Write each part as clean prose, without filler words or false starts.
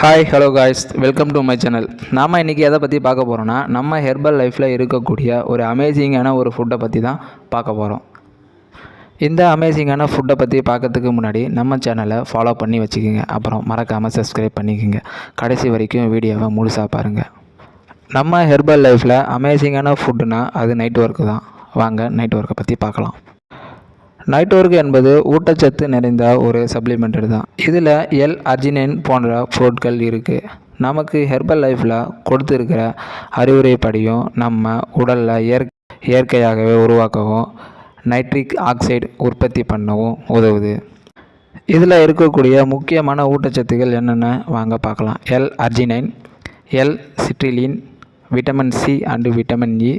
Hi hello guys, welcome to my channel. நாம் இன்றைக்கி எதை பற்றி பார்க்க போகிறோன்னா, நம்ம ஹெர்பல் லைஃப்பில் இருக்கக்கூடிய ஒரு அமேசிங்கான ஒரு ஃபுட்டை பற்றி தான் பார்க்க போகிறோம். இந்த அமேசிங்கான ஃபுட்டை பற்றி பார்க்கறதுக்கு முன்னாடி நம்ம சேனலை ஃபாலோ பண்ணி வச்சுக்கோங்க. அப்புறம் மறக்காமல் சப்ஸ்கிரைப் பண்ணிக்கோங்க. கடைசி வரைக்கும் வீடியோவை முழுசாக பாருங்கள். நம்ம ஹெர்பல் லைஃப்பில் அமேசிங்கான ஃபுட்டுனா அது நைட் ஒர்க்கு தான். வாங்க நைட் ஒர்க்கை பற்றி பார்க்கலாம். நைட் ஒர்க் என்பது ஊட்டச்சத்து நிறைந்த ஒரு சப்ளிமெண்ட்டு தான். இதில் அர்ஜினைன் போன்ற பொருட்கள் இருக்குது. நமக்கு ஹெர்பல் லைஃப்பில் கொடுத்துருக்கிற அறிவுரைப்படியும் நம்ம உடலில் இயற்கையாகவே உருவாக்கவும் நைட்ரிக் ஆக்சைடு உற்பத்தி பண்ணவும் உதவுது. இதில் இருக்கக்கூடிய முக்கியமான ஊட்டச்சத்துக்கள் என்னென்ன வாங்க பார்க்கலாம். Arginine, citrulline, vitamin C and vitamin E,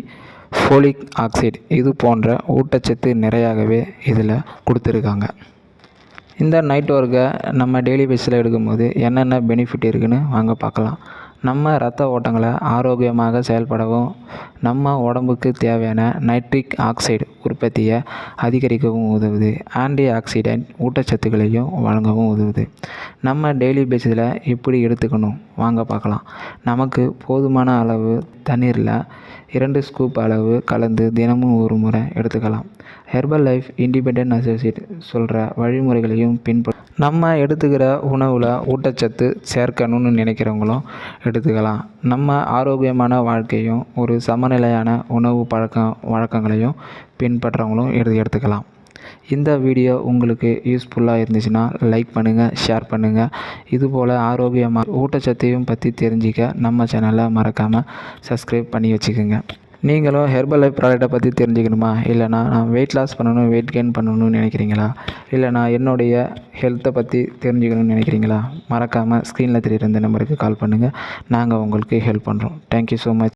folic oxide இது போன்ற ஊட்டச்சத்து நிறையாகவே இதில் கொடுத்துருக்காங்க. இந்த நைட் ஒர்க்கை நம்ம டெய்லி பேஸில் எடுக்கும்போது என்னென்ன பெனிஃபிட் இருக்குதுன்னு வாங்க பார்க்கலாம். நம்ம இரத்த ஓட்டங்களை ஆரோக்கியமாக செயல்படவும், நம்ம உடம்புக்கு தேவையான நைட்ரிக் ஆக்சைடு உற்பத்தியை அதிகரிக்கவும் உதவுது. ஆன்டி ஆக்சிடென்ட் ஊட்டச்சத்துக்களையும் வழங்கவும் உதவுது. நம்ம டெய்லி பேஸில் எப்படி எடுத்துக்கணும் வாங்க பார்க்கலாம். நமக்கு போதுமான அளவு தண்ணீரில் 2 ஸ்கூப் அளவு கலந்து தினமும் ஒரு முறை எடுத்துக்கலாம். ஹெர்பல் லைஃப் இண்டிபெண்டன்ட் அசோசியேட் சொல்கிற வழிமுறைகளையும் நம்ம எடுத்துக்கிற உணவில் ஊட்டச்சத்து சேர்க்கணும்னு நினைக்கிறவங்களும் எடுத்துக்கலாம். நம்ம ஆரோக்கியமான வாழ்க்கையும் ஒரு சமநிலையான உணவு வழக்கங்களையும் பின்பற்றவங்களும் எடுத்துக்கலாம். இந்த வீடியோ உங்களுக்கு யூஸ்ஃபுல்லாக இருந்துச்சுன்னா லைக் பண்ணுங்கள், ஷேர் பண்ணுங்கள். இதுபோல் ஆரோக்கியமாக ஊட்டச்சத்தையும் பற்றி தெரிஞ்சிக்க நம்ம சேனலை மறக்காமல் சப்ஸ்கிரைப் பண்ணி வச்சுக்கோங்க. நீங்களும் ஹெர்பல் லைஃப் ப்ராடக்ட்டை பற்றி தெரிஞ்சுக்கணுமா? இல்லைனா நான் வெயிட் லாஸ் பண்ணணும், வெயிட் கெயின் பண்ணணும்னு நினைக்கிறீங்களா? இல்லைனா என்னுடைய ஹெல்த்தை பற்றி தெரிஞ்சுக்கணும்னு நினைக்கிறீங்களா? மறக்காமல் ஸ்க்ரீனில் தெரியுற இந்த நம்பருக்கு கால் பண்ணுங்கள். நாங்கள் உங்களுக்கு ஹெல்ப் பண்ணுறோம். Thank you so much.